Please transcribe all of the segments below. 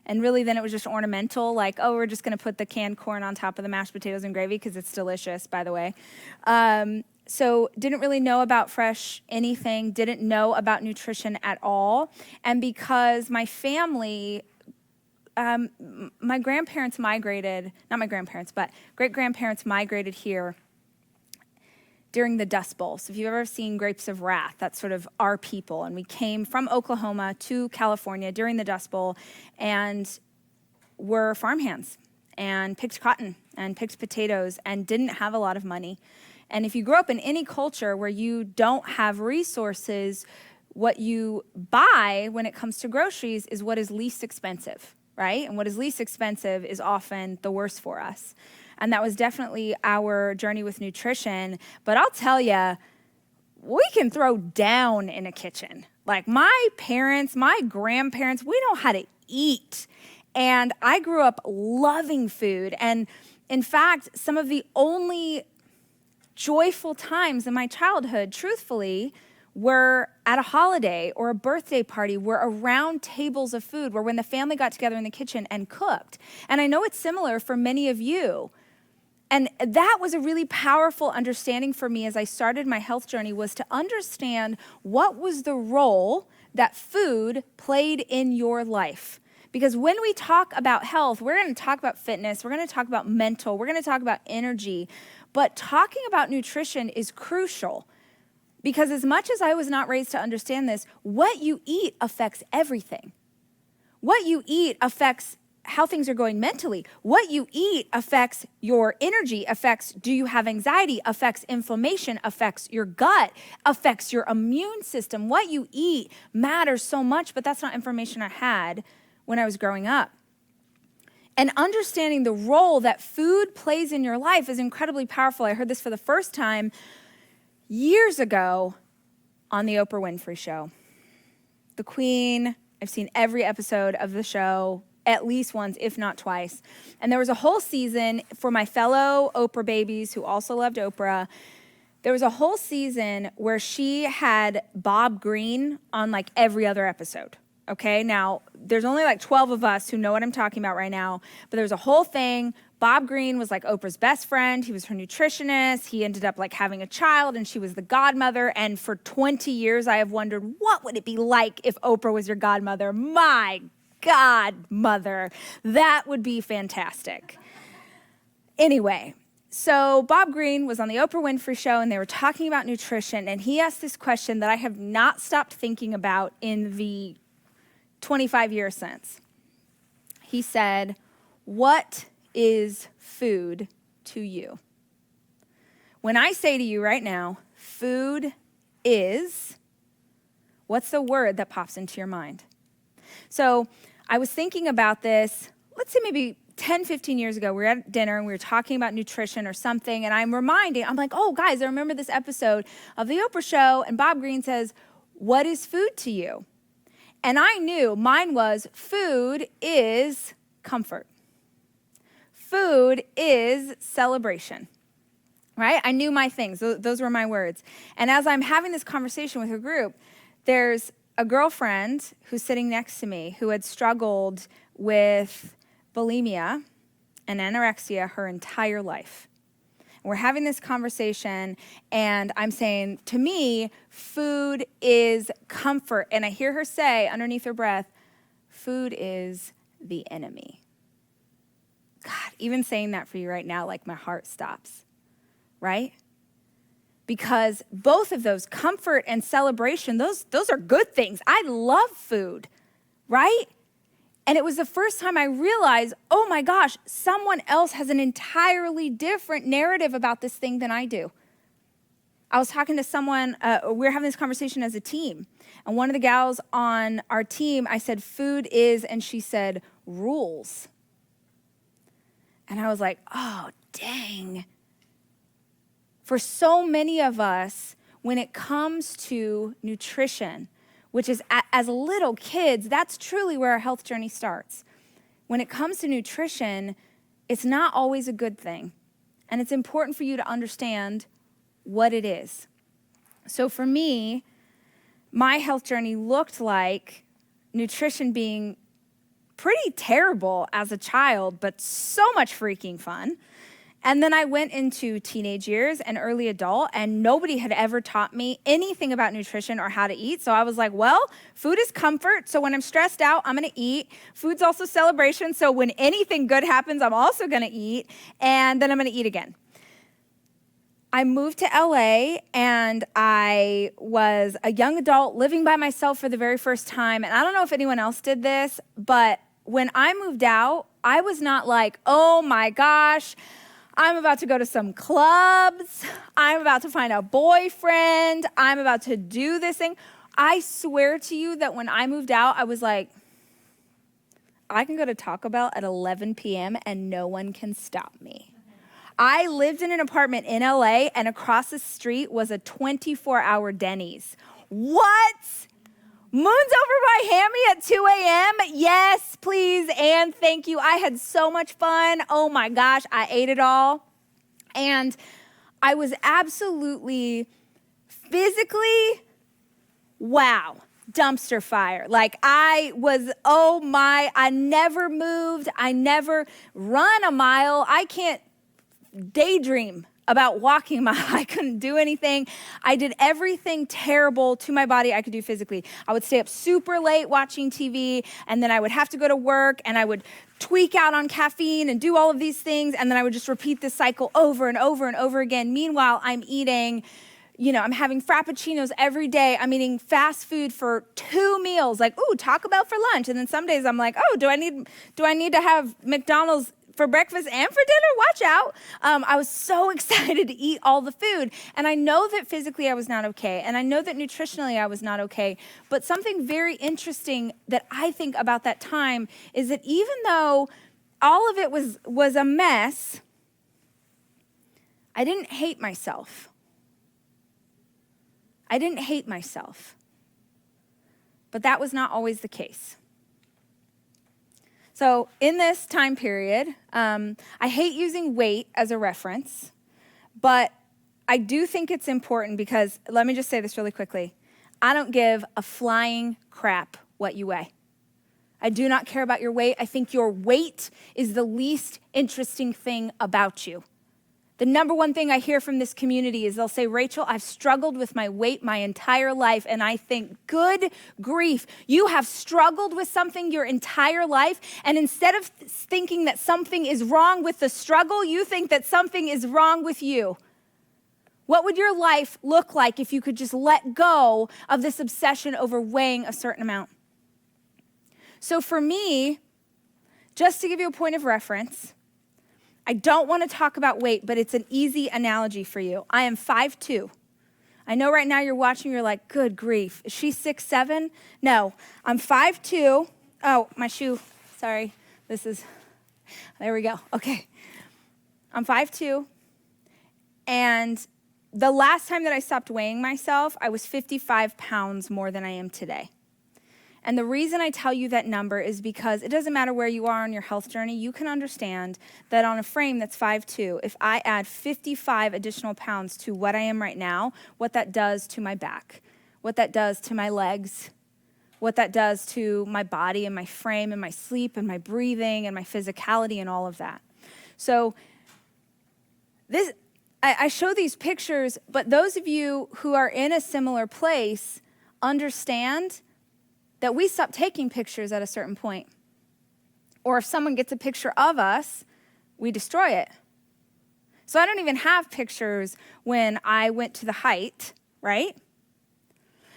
And really then it was just ornamental, like, oh, we're just going to put the canned corn on top of the mashed potatoes and gravy because it's delicious, by the way. So didn't really know about fresh anything, didn't know about nutrition at all. And because my family, my grandparents migrated, not my grandparents, but great-grandparents migrated here during the Dust Bowl. So if you've ever seen Grapes of Wrath, that's sort of our people. And we came from Oklahoma to California during the Dust Bowl and were farmhands and picked cotton and picked potatoes and didn't have a lot of money. And if you grow up in any culture where you don't have resources, what you buy when it comes to groceries is what is least expensive, right? And what is least expensive is often the worst for us. And that was definitely our journey with nutrition. But I'll tell you, we can throw down in a kitchen. Like my parents, my grandparents, we know how to eat. And I grew up loving food. And in fact, some of the only joyful times in my childhood, truthfully, were at a holiday or a birthday party, were around tables of food, where when the family got together in the kitchen and cooked. And I know it's similar for many of you. And that was a really powerful understanding for me as I started my health journey, was to understand what was the role that food played in your life. Because when we talk about health, we're going to talk about fitness, we're going to talk about mental, we're going to talk about energy, but talking about nutrition is crucial. Because as much as I was not raised to understand this, what you eat affects everything. What you eat affects how things are going mentally. What you eat affects your energy, affects do you have anxiety, affects inflammation, affects your gut, affects your immune system. What you eat matters so much, but that's not information I had when I was growing up. And understanding the role that food plays in your life is incredibly powerful. I heard this for the first time years ago on the Oprah Winfrey Show. The Queen, I've seen every episode of the show at least once, if not twice. And there was a whole season for my fellow Oprah babies who also loved Oprah. There was a whole season where she had Bob Greene on like every other episode. Okay, now there's only like 12 of us who know what I'm talking about right now, but there's a whole thing. Bob Greene was like Oprah's best friend. He was her nutritionist. He ended up like having a child and she was the godmother. And for 20 years, I have wondered, what would it be like if Oprah was your godmother? My godmother. That would be fantastic. Anyway, so Bob Greene was on the Oprah Winfrey Show and they were talking about nutrition. And he asked this question that I have not stopped thinking about in the 25 years since. He said, "What is food to you?" When I say to you right now, food is, what's the word that pops into your mind? So I was thinking about this, let's say maybe 10, 15 years ago. We were at dinner and we were talking about nutrition or something, and I'm like, oh, guys, I remember this episode of the Oprah Show, and Bob Greene says, "What is food to you?" And I knew mine was, food is comfort. Food is celebration, right? I knew my things. Those were my words. And as I'm having this conversation with a group, there's a girlfriend who's sitting next to me who had struggled with bulimia and anorexia her entire life. We're having this conversation, and I'm saying, to me, food is comfort. And I hear her say underneath her breath, food is the enemy. God, even saying that for you right now, like my heart stops, right? Because both of those, comfort and celebration, those are good things. I love food, right? And it was the first time I realized, oh my gosh, someone else has an entirely different narrative about this thing than I do. I was talking to someone, we were having this conversation as a team. And one of the gals on our team, I said, food is, and she said, rules. And I was like, oh, dang. For so many of us, when it comes to nutrition, which is as little kids, that's truly where our health journey starts. When it comes to nutrition, it's not always a good thing. And it's important for you to understand what it is. So for me, my health journey looked like nutrition being pretty terrible as a child, but so much freaking fun. And then I went into teenage years and early adult, and nobody had ever taught me anything about nutrition or how to eat. So I was like, well, food is comfort. So when I'm stressed out, I'm going to eat. Food's also celebration. So when anything good happens, I'm also going to eat. And then I'm going to eat again. I moved to LA, and I was a young adult living by myself for the very first time. And I don't know if anyone else did this, but when I moved out, I was not like, oh my gosh, I'm about to go to some clubs. I'm about to find a boyfriend. I'm about to do this thing. I swear to you that when I moved out, I was like, I can go to Taco Bell at 11 p.m. and no one can stop me. I lived in an apartment in LA, and across the street was a 24-hour Denny's. What? Moon's over my hammy at 2 a.m.? Yes, please, and thank you. I had so much fun. Oh my gosh, I ate it all. And I was absolutely physically, wow, dumpster fire. Like I never moved. I never run a mile. I can't daydream about walking a mile. I couldn't do anything. I did everything terrible to my body I could do physically. I would stay up super late watching TV, and then I would have to go to work, and I would tweak out on caffeine and do all of these things, and then I would just repeat this cycle over and over and over again. Meanwhile, I'm eating, I'm having frappuccinos every day. I'm eating fast food for 2 meals, like, ooh, Taco Bell for lunch. And then some days I'm like, oh, do I need to have McDonald's for breakfast and for dinner? Watch out. I was so excited to eat all the food. And I know that physically I was not okay. And I know that nutritionally I was not okay. But something very interesting that I think about that time is that even though all of it was a mess, I didn't hate myself. I didn't hate myself. But that was not always the case. So in this time period, I hate using weight as a reference, but I do think it's important because, let me just say this really quickly. I don't give a flying crap what you weigh. I do not care about your weight. I think your weight is the least interesting thing about you. The number one thing I hear from this community is they'll say, Rachel, I've struggled with my weight my entire life. And I think, good grief, you have struggled with something your entire life. And instead of thinking that something is wrong with the struggle, you think that something is wrong with you. What would your life look like if you could just let go of this obsession over weighing a certain amount? So for me, just to give you a point of reference, I don't want to talk about weight, but it's an easy analogy for you. I am 5'2". I know right now you're watching, you're like, good grief, is she 6'7"? No, I'm 5'2". Oh, my shoe, sorry. There we go, okay. I'm 5'2", and the last time that I stopped weighing myself, I was 55 pounds more than I am today. And the reason I tell you that number is because it doesn't matter where you are on your health journey, you can understand that on a frame that's 5'2", if I add 55 additional pounds to what I am right now, what that does to my back, what that does to my legs, what that does to my body and my frame and my sleep and my breathing and my physicality and all of that. So I show these pictures, but those of you who are in a similar place understand that we stop taking pictures at a certain point. Or if someone gets a picture of us, we destroy it. So I don't even have pictures when I went to the height, right?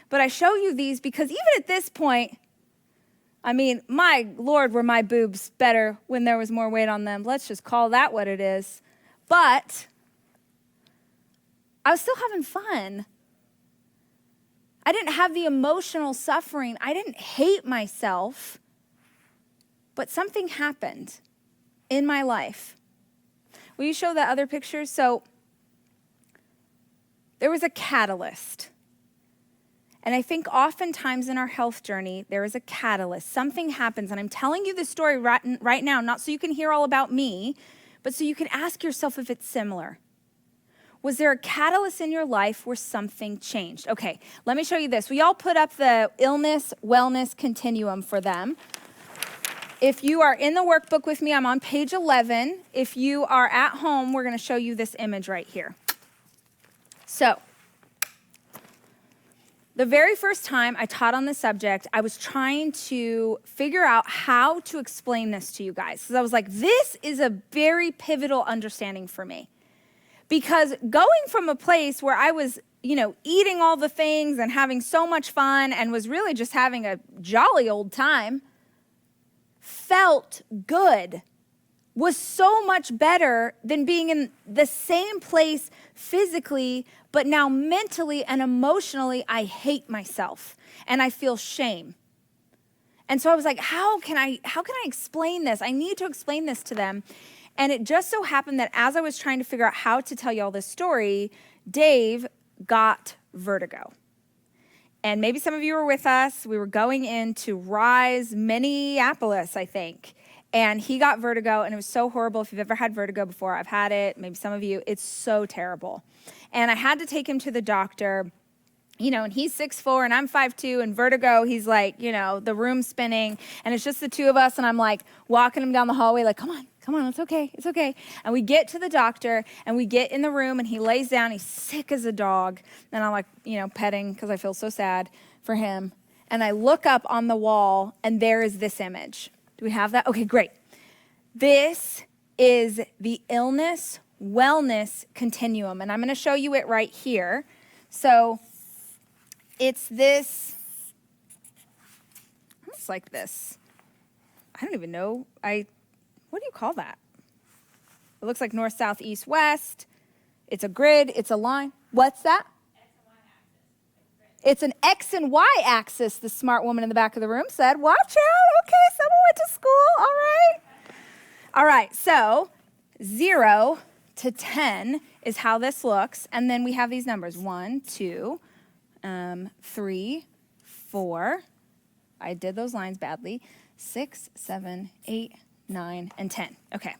But I show you these because even at this point, I mean, my Lord, were my boobs better when there was more weight on them. Let's just call that what it is. But I was still having fun. I didn't have the emotional suffering. I didn't hate myself, but something happened in my life. Will you show that other picture? So there was a catalyst. And I think oftentimes in our health journey, there is a catalyst. Something happens, and I'm telling you this story right now, not so you can hear all about me, but so you can ask yourself if it's similar. Was there a catalyst in your life where something changed? Okay, let me show you this. We all put up the illness, wellness continuum for them. If you are in the workbook with me, I'm on page 11. If you are at home, we're going to show you this image right here. So, the very first time I taught on this subject, I was trying to figure out how to explain this to you guys. Because I was like, this is a very pivotal understanding for me. Because going from a place where I was, eating all the things and having so much fun and was really just having a jolly old time, felt good, was so much better than being in the same place physically, but now mentally and emotionally, I hate myself and I feel shame. And so I was like, how can I explain this? I need to explain this to them. And it just so happened that as I was trying to figure out how to tell you all this story, Dave got vertigo. And maybe some of you were with us. We were going into Rise, Minneapolis, I think. And he got vertigo, and it was so horrible. If you've ever had vertigo before, I've had it, maybe some of you, it's so terrible. And I had to take him to the doctor, and he's 6'4", and I'm 5'2", and vertigo, he's like, the room's spinning, and it's just the two of us, and I'm like walking him down the hallway like, come on, it's okay. And we get to the doctor, and we get in the room, and he lays down, he's sick as a dog, and I'm like, petting, because I feel so sad for him. And I look up on the wall, and there is this image. Do we have that? Okay, great. This is the illness wellness continuum, and I'm going to show you it right here. So it's this, it's like this. I don't even know. What do you call that? It looks like north, south, east, west. It's a grid. It's a line. What's that? It's an X and Y axis, the smart woman in the back of the room said. Watch out. Okay, someone went to school. All right. All right, so 0 to 10 is how this looks. And then we have these numbers, 1, 2, 3, 4. I did those lines badly. 6, 7, 8, 9, and 10. Okay.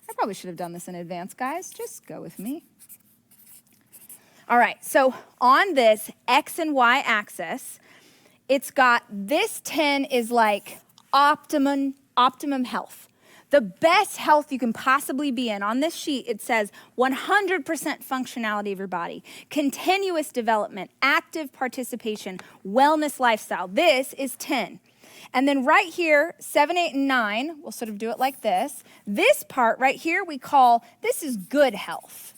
I probably should have done this in advance, guys. Just go with me. All right, so on this X and Y axis, it's got this 10 is like optimum health. The best health you can possibly be in. On this sheet, it says 100% functionality of your body, continuous development, active participation, wellness lifestyle. This is 10. And then right here, 7, 8, and 9, we'll sort of do it like this. This part right here this is good health.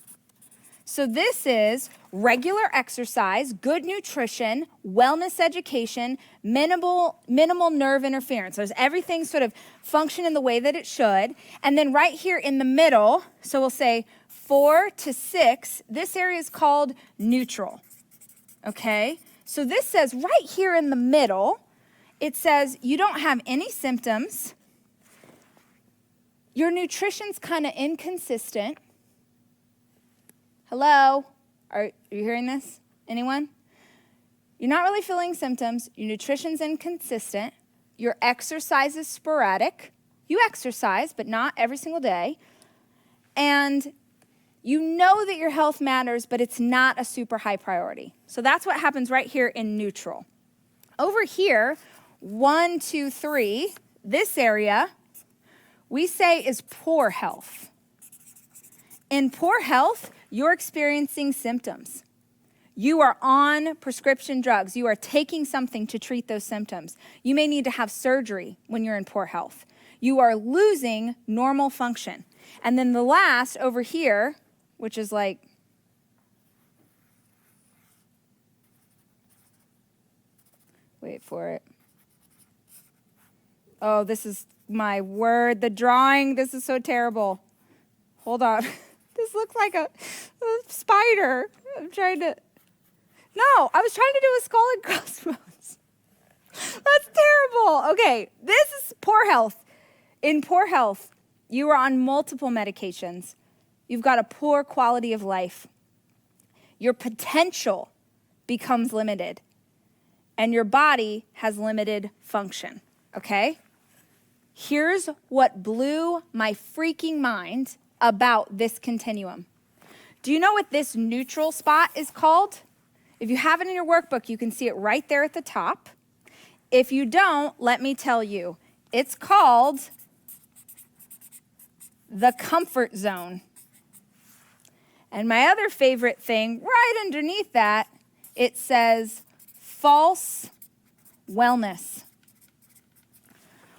So this is regular exercise, good nutrition, wellness education, minimal nerve interference. So there's everything sort of function in the way that it should. And then right here in the middle, so we'll say 4 to 6, this area is called neutral. Okay? So this says right here in the middle, it says you don't have any symptoms. Your nutrition's kind of inconsistent. Hello? Are you hearing this? Anyone? You're not really feeling symptoms. Your nutrition's inconsistent. Your exercise is sporadic. You exercise, but not every single day. And you know that your health matters, but it's not a super high priority. So that's what happens right here in neutral. Over here, 1, 2, 3, this area, we say is poor health. In poor health, you're experiencing symptoms. You are on prescription drugs. You are taking something to treat those symptoms. You may need to have surgery when you're in poor health. You are losing normal function. And then the last over here, which is like, wait for it. Oh, this is my word. The drawing, this is so terrible. Hold on. This looks like a spider. I was trying to do a skull and crossbones. That's terrible. Okay, this is poor health. In poor health, you are on multiple medications. You've got a poor quality of life. Your potential becomes limited, and your body has limited function, okay? Here's what blew my freaking mind about this continuum. Do you know what this neutral spot is called? If you have it in your workbook, you can see it right there at the top. If you don't, let me tell you, It's called the comfort zone. And my other favorite thing, right underneath that, it says false wellness.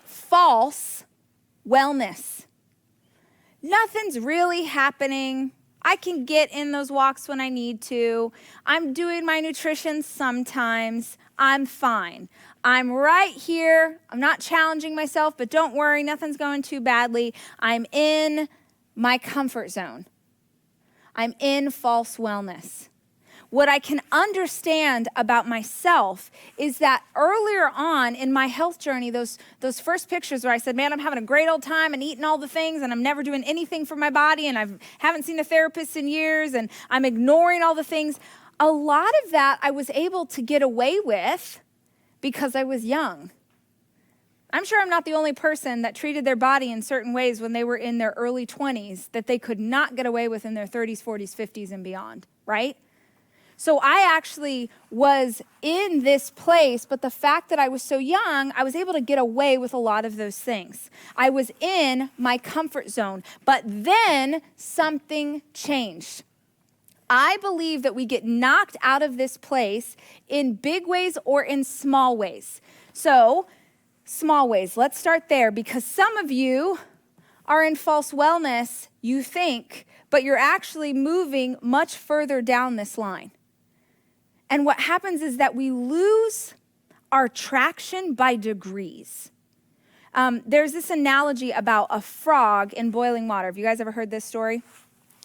False wellness. Nothing's really happening. I can get in those walks when I need to. I'm doing my nutrition sometimes. I'm fine. I'm right here. I'm not challenging myself, but don't worry, nothing's going too badly. I'm in my comfort zone. I'm in false wellness. What I can understand about myself is that earlier on in my health journey, those first pictures where I said, man, I'm having a great old time and eating all the things and I'm never doing anything for my body and I haven't seen a therapist in years and I'm ignoring all the things. A lot of that I was able to get away with because I was young. I'm sure I'm not the only person that treated their body in certain ways when they were in their early 20s that they could not get away with in their 30s, 40s, 50s, and beyond, right? So I actually was in this place, but the fact that I was so young, I was able to get away with a lot of those things. I was in my comfort zone, but then something changed. I believe that we get knocked out of this place in big ways or in small ways. So, small ways, let's start there, because some of you are in false wellness, you think, but you're actually moving much further down this line. And what happens is that we lose our traction by degrees. There's this analogy about a frog in boiling water. Have you guys ever heard this story?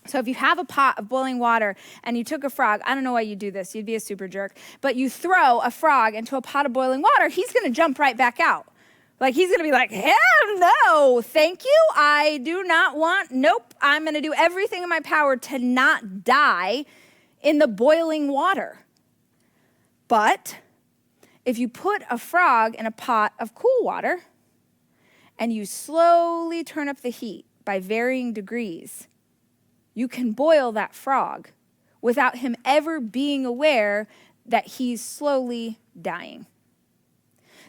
So if you have a pot of boiling water and you took a frog, I don't know why you do this, you'd be a super jerk, but you throw a frog into a pot of boiling water, he's gonna jump right back out. Like he's gonna be like, hell no, thank you, I do not want, nope, I'm gonna do everything in my power to not die in the boiling water. But if you put a frog in a pot of cool water and you slowly turn up the heat by varying degrees, you can boil that frog without him ever being aware that he's slowly dying.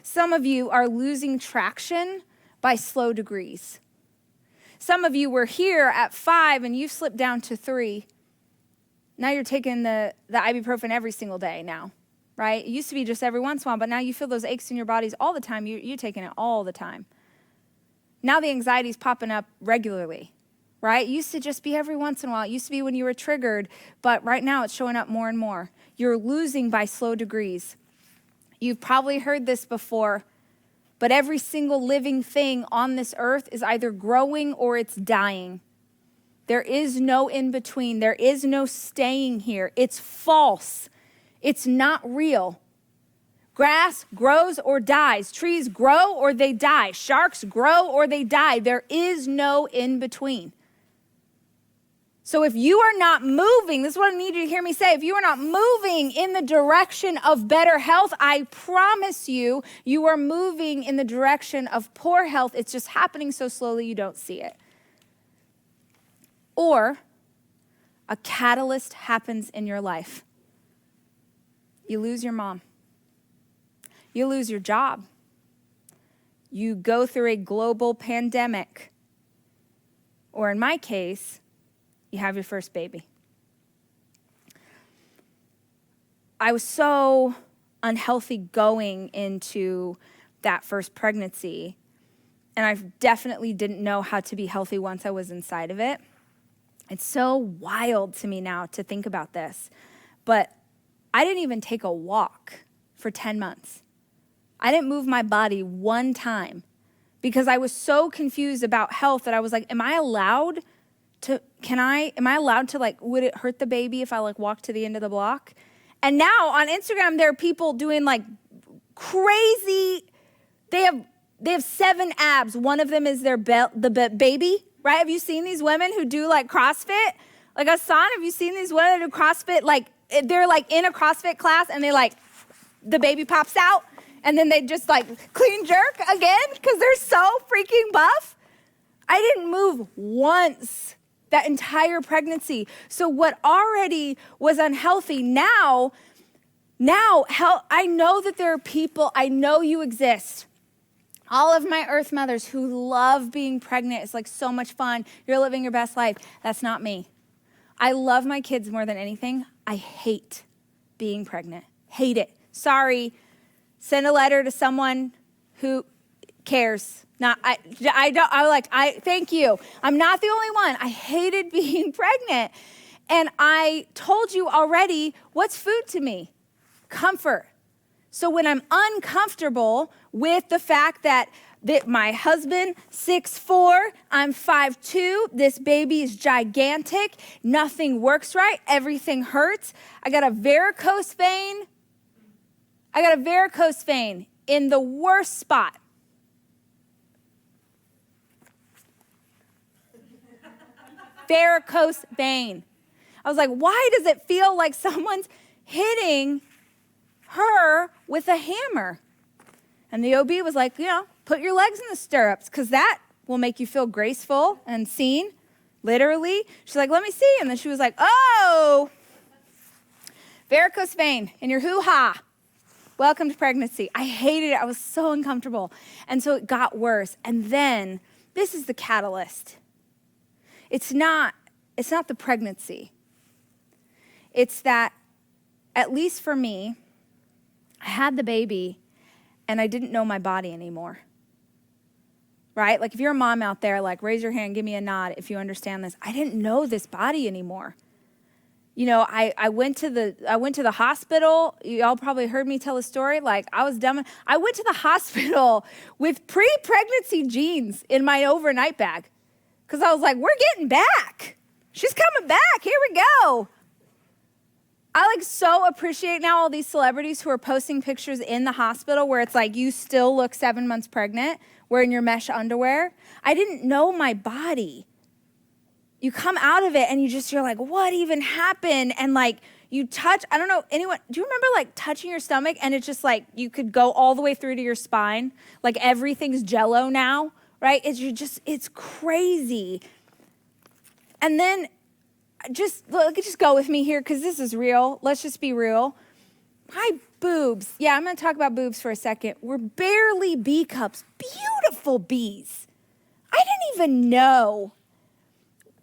Some of you are losing traction by slow degrees. Some of you were here at 5 and you've slipped down to 3. Now you're taking the ibuprofen every single day now, right? It used to be just every once in a while, but now you feel those aches in your bodies all the time. You're taking it all the time. Now the anxiety's popping up regularly, right? It used to just be every once in a while. It used to be when you were triggered, but right now it's showing up more and more. You're losing by slow degrees. You've probably heard this before, but every single living thing on this earth is either growing or it's dying. There is no in between. There is no staying here. It's false. It's not real. Grass grows or dies. Trees grow or they die. Sharks grow or they die. There is no in between. So if you are not moving, this is what I need you to hear me say, if you are not moving in the direction of better health, I promise you, you are moving in the direction of poor health. It's just happening so slowly you don't see it. Or a catalyst happens in your life. You lose your mom. You lose your job. You go through a global pandemic. Or in my case, you have your first baby. I was so unhealthy going into that first pregnancy, and I definitely didn't know how to be healthy once I was inside of it. It's so wild to me now to think about this, but I didn't even take a walk for 10 months. I didn't move my body one time because I was so confused about health that I was like, am I allowed to would it hurt the baby if I walk to the end of the block? And now on Instagram, there are people doing crazy, they have 7 abs. One of them is their baby, right? Have you seen these women who do CrossFit? Hassan, have you seen these women who do CrossFit? They're in a CrossFit class and they the baby pops out and then they just clean jerk again because they're so freaking buff. I didn't move once that entire pregnancy. So what already was unhealthy, now I know that there are people, I know you exist. All of my earth mothers who love being pregnant. It's like so much fun. You're living your best life. That's not me. I love my kids more than anything. I hate being pregnant. Hate it. Sorry. Send a letter to someone who cares. Thank you. I'm not the only one. I hated being pregnant. And I told you already, what's food to me? Comfort. So when I'm uncomfortable with the fact that my husband, 6'4", I'm 5'2", this baby is gigantic, nothing works right, everything hurts. I got a varicose vein in the worst spot. Varicose vein. I was like, why does it feel like someone's hitting her with a hammer? And the OB was like, put your legs in the stirrups because that will make you feel graceful and seen, literally. She's like, let me see. And then she was like, oh, varicose vein in your hoo-ha. Welcome to pregnancy. I hated it. I was so uncomfortable. And so it got worse. And then this is the catalyst. It's not the pregnancy. It's that, at least for me, I had the baby and I didn't know my body anymore. Right? Like if you're a mom out there, like raise your hand, give me a nod if you understand this. I didn't know this body anymore. I went to the hospital. Y'all probably heard me tell a story. Like I was dumb. I went to the hospital with pre-pregnancy jeans in my overnight bag. Because I was like, we're getting back. She's coming back. Here we go. I so appreciate now all these celebrities who are posting pictures in the hospital where it's like you still look 7 months pregnant wearing your mesh underwear. I didn't know my body. You come out of it and you're like, what even happened? And you touch, I don't know, anyone, do you remember touching your stomach and it's just you could go all the way through to your spine? Like everything's jello now, right? It's crazy. And then just go with me here because this is real. Let's just be real. My boobs, I'm going to talk about boobs for a second, were barely B cups, beautiful Bs. I didn't even know.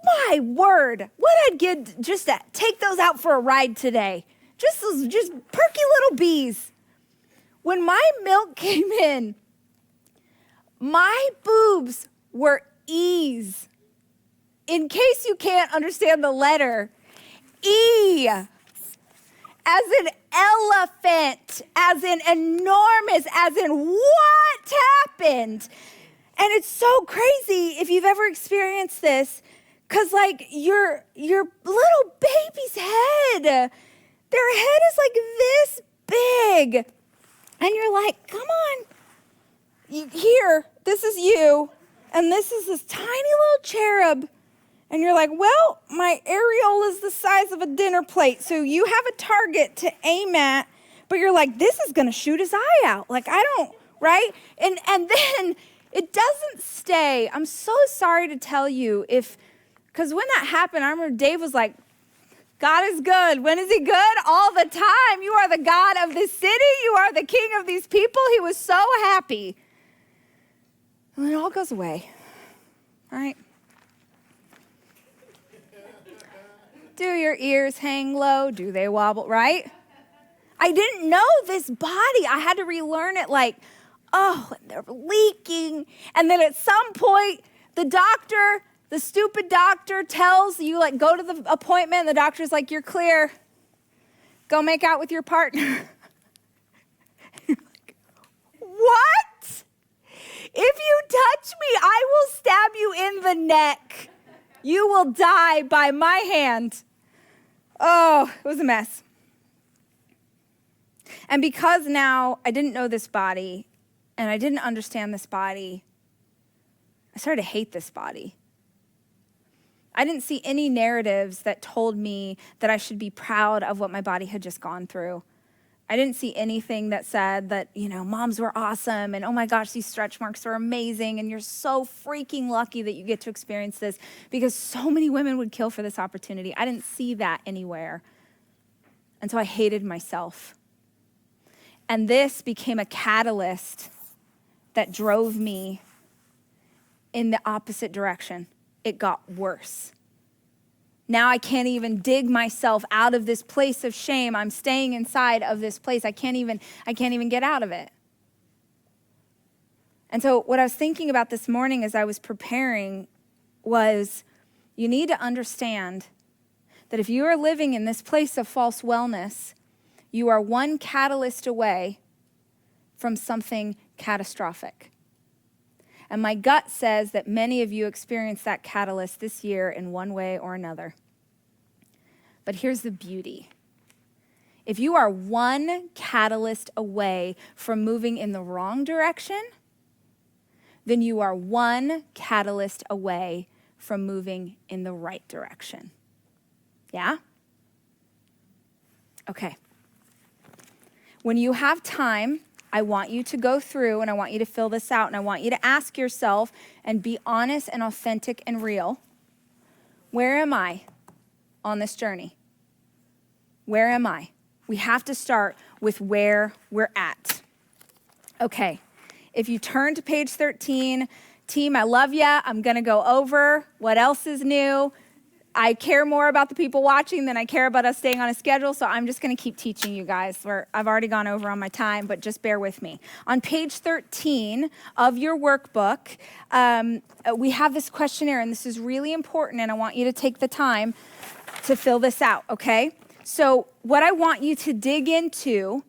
My word, what I'd give just to take those out for a ride today. Just perky little Bs. When my milk came in, my boobs were E's. In case you can't understand the letter, E, as in elephant, as in enormous, as in what happened? And it's so crazy if you've ever experienced this, because your little baby's head, their head is this big. And you're like, come on, here, this is you, and this is this tiny little cherub. And you're like, well, my areola is the size of a dinner plate, so you have a target to aim at, but you're like, this is going to shoot his eye out. Right? And then it doesn't stay. I'm so sorry to tell you because when that happened, I remember Dave was like, God is good. When is he good? All the time. You are the God of this city. You are the king of these people. He was so happy. And then it all goes away, right? Do your ears hang low? Do they wobble, right? I didn't know this body. I had to relearn it and they're leaking. And then at some point, the stupid doctor tells you, go to the appointment. And the doctor's like, you're clear. Go make out with your partner. You're like, what? If you touch me, I will stab you in the neck. You will die by my hand. Oh, it was a mess. And because now I didn't know this body and I didn't understand this body, I started to hate this body. I didn't see any narratives that told me that I should be proud of what my body had just gone through. I didn't see anything that said that, moms were awesome and, oh my gosh, these stretch marks are amazing and you're so freaking lucky that you get to experience this because so many women would kill for this opportunity. I didn't see that anywhere. And so I hated myself. And this became a catalyst that drove me in the opposite direction. It got worse. Now I can't even dig myself out of this place of shame. I'm staying inside of this place. I can't even get out of it. And so what I was thinking about this morning as I was preparing was, you need to understand that if you are living in this place of false wellness, you are one catalyst away from something catastrophic. And my gut says that many of you experienced that catalyst this year in one way or another. But here's the beauty. If you are one catalyst away from moving in the wrong direction, then you are one catalyst away from moving in the right direction. Yeah? Okay. When you have time, I want you to go through and I want you to fill this out and I want you to ask yourself and be honest and authentic and real. Where am I on this journey? Where am I? We have to start with where we're at. Okay, if you turn to page 13, team, I love ya. I'm gonna go over what else is new. I care more about the people watching than I care about us staying on a schedule, so I'm just gonna keep teaching you guys. I've already gone over on my time, but just bear with me. On page 13 of your workbook, we have this questionnaire, and this is really important, and I want you to take the time to fill this out, okay? So what I want you to dig into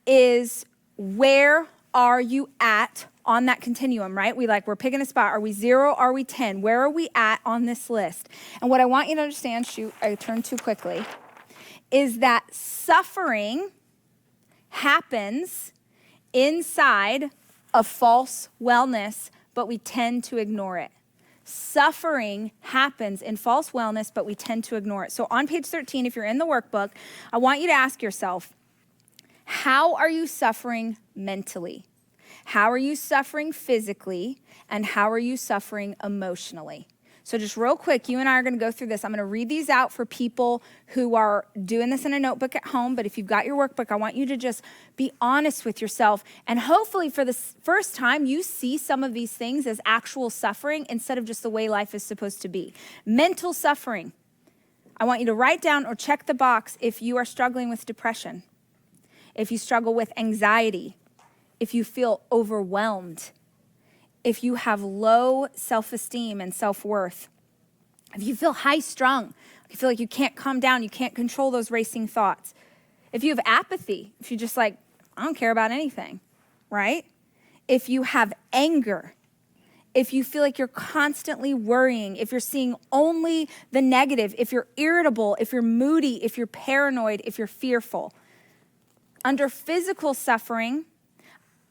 is, where are you at on that continuum, right? We're picking a spot. Are we 0? Are we 10? Where are we at on this list? And what I want you to understand, I turned too quickly, is that suffering happens inside of false wellness, but we tend to ignore it. Suffering happens in false wellness, but we tend to ignore it. So on page 13, if you're in the workbook, I want you to ask yourself, how are you suffering mentally? How are you suffering physically? And how are you suffering emotionally? So just real quick, you and I are going to go through this. I'm going to read these out for people who are doing this in a notebook at home. But if you've got your workbook, I want you to just be honest with yourself. And hopefully for the first time, you see some of these things as actual suffering instead of just the way life is supposed to be. Mental suffering. I want you to write down or check the box if you are struggling with depression, if you struggle with anxiety, if you feel overwhelmed, if you have low self-esteem and self-worth, if you feel high-strung, you feel like you can't calm down, you can't control those racing thoughts, if you have apathy, if you're just like, I don't care about anything, right? If you have anger, if you feel like you're constantly worrying, if you're seeing only the negative, if you're irritable, if you're moody, if you're paranoid, if you're fearful. Under physical suffering,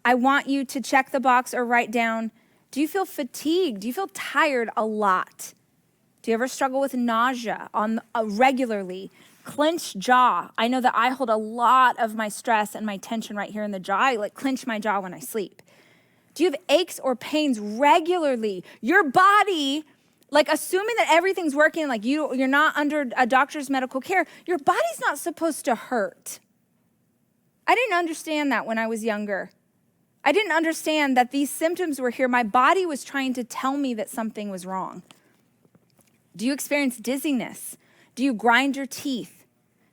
I want you to check the box or write down, do you feel fatigued? Do you feel tired a lot? Do you ever struggle with nausea regularly? Clenched jaw. I know that I hold a lot of my stress and my tension right here in the jaw. I clench my jaw when I sleep. Do you have aches or pains regularly? Your body, assuming that everything's working, you're not under a doctor's medical care, your body's not supposed to hurt. I didn't understand that when I was younger. I didn't understand that these symptoms were here. My body was trying to tell me that something was wrong. Do you experience dizziness? Do you grind your teeth?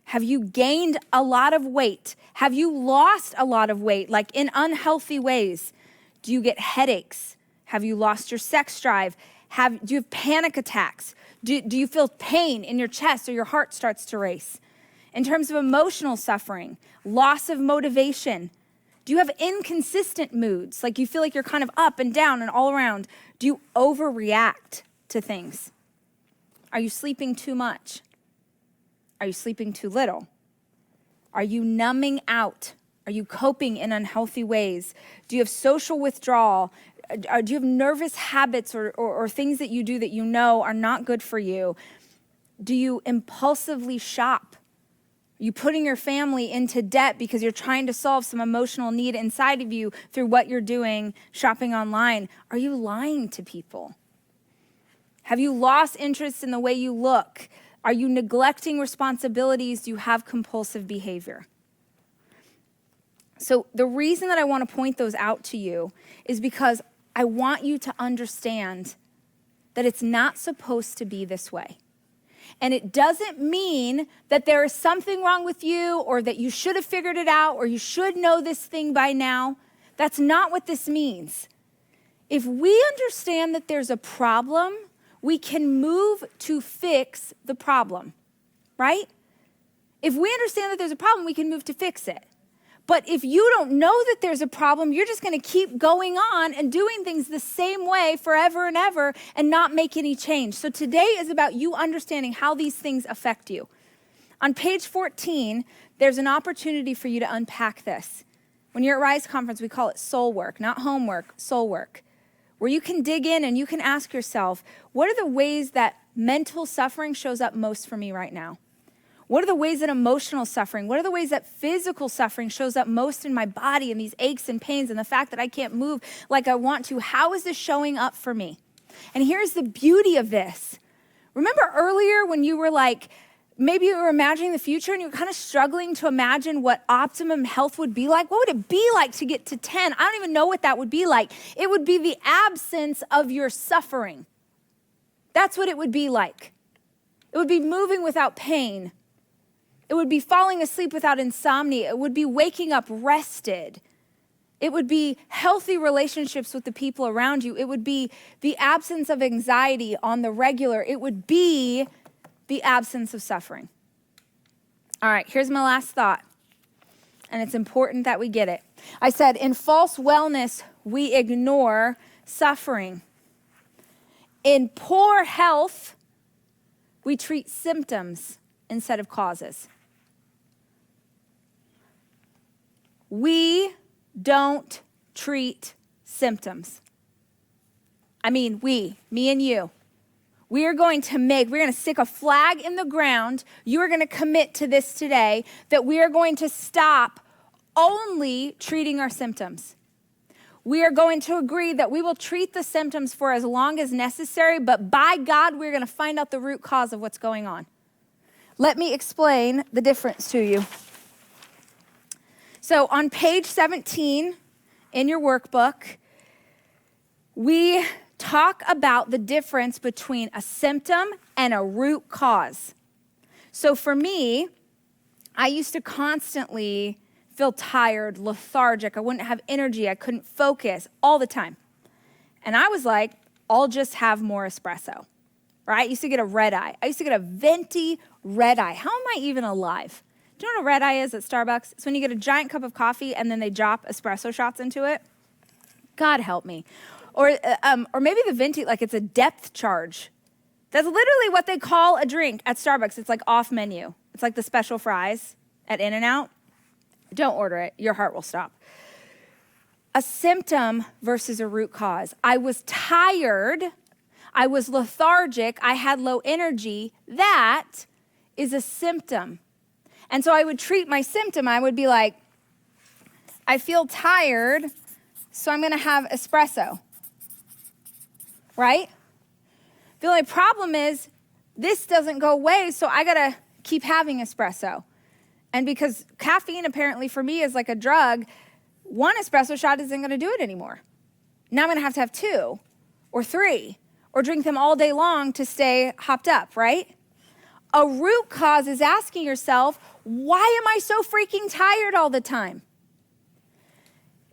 Have you gained a lot of weight? Have you lost a lot of weight, in unhealthy ways? Do you get headaches? Have you lost your sex drive? Do you have panic attacks? Do you feel pain in your chest or your heart starts to race? In terms of emotional suffering, loss of motivation, do you have inconsistent moods? You feel like you're kind of up and down and all around. Do you overreact to things? Are you sleeping too much? Are you sleeping too little? Are you numbing out? Are you coping in unhealthy ways? Do you have social withdrawal? Do you have nervous habits or things that you do that you know are not good for you? Do you impulsively shop? Are you putting your family into debt because you're trying to solve some emotional need inside of you through what you're doing shopping online? Are you lying to people? Have you lost interest in the way you look? Are you neglecting responsibilities? Do you have compulsive behavior? So the reason that I want to point those out to you is because I want you to understand that it's not supposed to be this way. And it doesn't mean that there is something wrong with you or that you should have figured it out or you should know this thing by now. That's not what this means. If we understand that there's a problem, we can move to fix the problem, right? If we understand that there's a problem, we can move to fix it. But if you don't know that there's a problem, you're just going to keep going on and doing things the same way forever and ever and not make any change. So today is about you understanding how these things affect you. On page 14, there's an opportunity for you to unpack this. When you're at Rise Conference, we call it soul work, not homework, soul work, where you can dig in and you can ask yourself, what are the ways that mental suffering shows up most for me right now? What are the ways that emotional suffering, what are the ways that physical suffering shows up most in my body and these aches and pains and the fact that I can't move like I want to? How is this showing up for me? And here's the beauty of this. Remember earlier when you were like, maybe you were imagining the future and you were kind of struggling to imagine what optimum health would be like? What would it be like to get to 10? I don't even know what that would be like. It would be the absence of your suffering. That's what it would be like. It would be moving without pain. It would be falling asleep without insomnia. It would be waking up rested. It would be healthy relationships with the people around you. It would be the absence of anxiety on the regular. It would be the absence of suffering. All right, here's my last thought, and it's important that we get it. I said, in false wellness, we ignore suffering. In poor health, we treat symptoms instead of causes. We don't treat symptoms. I mean, me and you. We're going to stick a flag in the ground. You are going to commit to this today, that we are going to stop only treating our symptoms. We are going to agree that we will treat the symptoms for as long as necessary, but by God, we're going to find out the root cause of what's going on. Let me explain the difference to you. So on page 17 in your workbook, we talk about the difference between a symptom and a root cause. So for me, I used to constantly feel tired, lethargic. I wouldn't have energy. I couldn't focus all the time. And I was like, I'll just have more espresso, right? I used to get a red eye. I used to get a venti red eye. How am I even alive? Do you know what a red eye is at Starbucks? It's when you get a giant cup of coffee and then they drop espresso shots into it. God help me. Or maybe the venti, like it's a depth charge. That's literally what they call a drink at Starbucks. It's like off menu. It's like the special fries at In-N-Out. Don't order it. Your heart will stop. A symptom versus a root cause. I was tired. I was lethargic. I had low energy. That is a symptom. And so I would treat my symptom. I would be like, I feel tired, so I'm going to have espresso. Right? The only problem is this doesn't go away, so I got to keep having espresso. And because caffeine apparently for me is like a drug, one espresso shot isn't going to do it anymore. Now I'm going to have 2 or 3 or drink them all day long to stay hopped up, right? A root cause is asking yourself, why am I so freaking tired all the time?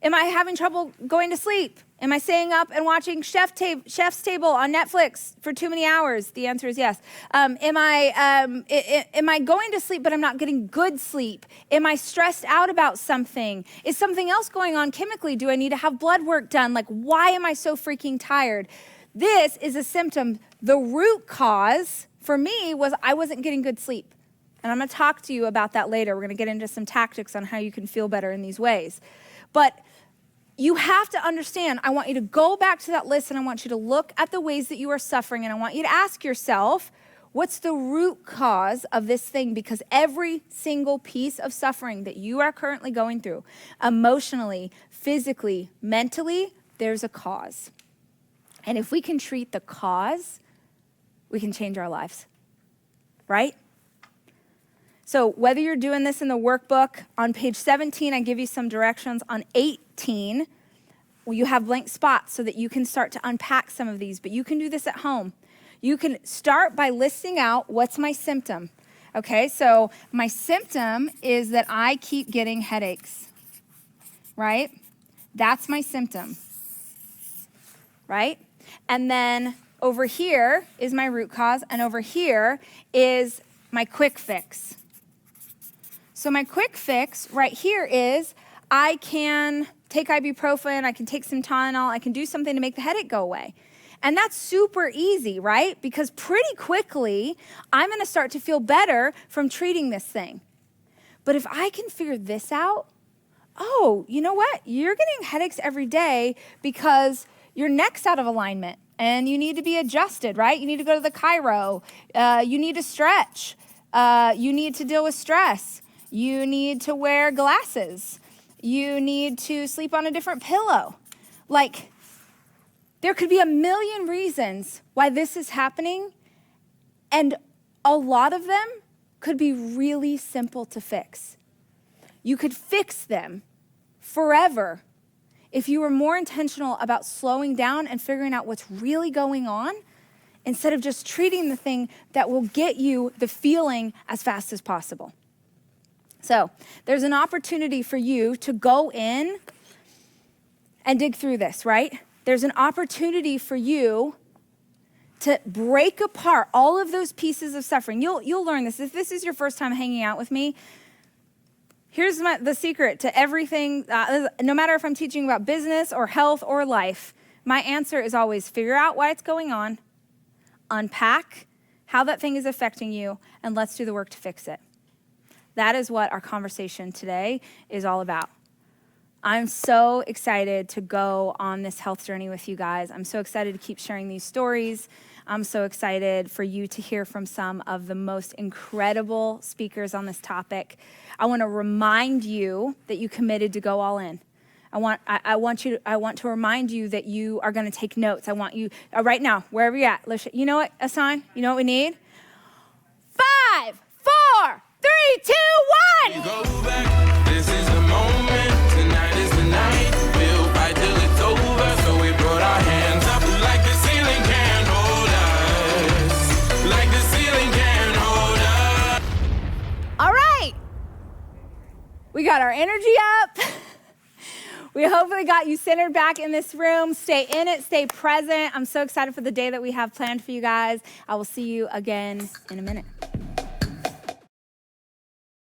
Am I having trouble going to sleep? Am I staying up and watching Chef's Table on Netflix for too many hours? The answer is yes. Am I going to sleep, but I'm not getting good sleep? Am I stressed out about something? Is something else going on chemically? Do I need to have blood work done? Like, why am I so freaking tired? This is a symptom. The root cause for me was I wasn't getting good sleep. And I'm going to talk to you about that later. We're going to get into some tactics on how you can feel better in these ways. But you have to understand, I want you to go back to that list and I want you to look at the ways that you are suffering and I want you to ask yourself, what's the root cause of this thing? Because every single piece of suffering that you are currently going through, emotionally, physically, mentally, there's a cause. And if we can treat the cause, we can change our lives, right? So whether you're doing this in the workbook, on page 17, I give you some directions. On 18, you have blank spots so that you can start to unpack some of these, but you can do this at home. You can start by listing out what's my symptom. Okay, so my symptom is that I keep getting headaches, right? That's my symptom, right? And then over here is my root cause, and over here is my quick fix. So my quick fix right here is I can take ibuprofen, I can take some Tylenol, I can do something to make the headache go away. And that's super easy, right? Because pretty quickly, I'm gonna start to feel better from treating this thing. But if I can figure this out, oh, you know what? You're getting headaches every day because your neck's out of alignment and you need to be adjusted, right? You need to go to the chiro. You need to stretch. You need to deal with stress. You need to wear glasses. You need to sleep on a different pillow. Like, there could be a million reasons why this is happening, and a lot of them could be really simple to fix. You could fix them forever if you were more intentional about slowing down and figuring out what's really going on instead of just treating the thing that will get you the feeling as fast as possible. So there's an opportunity for you to go in and dig through this, right? There's an opportunity for you to break apart all of those pieces of suffering. You'll learn this. If this is your first time hanging out with me, here's the secret to everything. No matter if I'm teaching about business or health or life, my answer is always figure out why it's going on, unpack how that thing is affecting you, and let's do the work to fix it. That is what our conversation today is all about. I'm so excited to go on this health journey with you guys. I'm so excited to keep sharing these stories. I'm so excited for you to hear from some of the most incredible speakers on this topic. I want to remind you that you committed to go all in. I want to remind you that you are going to take notes. I want you right now, wherever you're at. You know what, Asan? You know what we need? 5, 4, 3, 2, 1. Go back. This is the moment. Tonight is the night. We'll fight till it's over. So we brought our hands up like the ceiling can't hold us. Like the ceiling can't hold us. All right. We got our energy up. We hopefully got you centered back in this room. Stay in it, stay present. I'm so excited for the day that we have planned for you guys. I will see you again in a minute.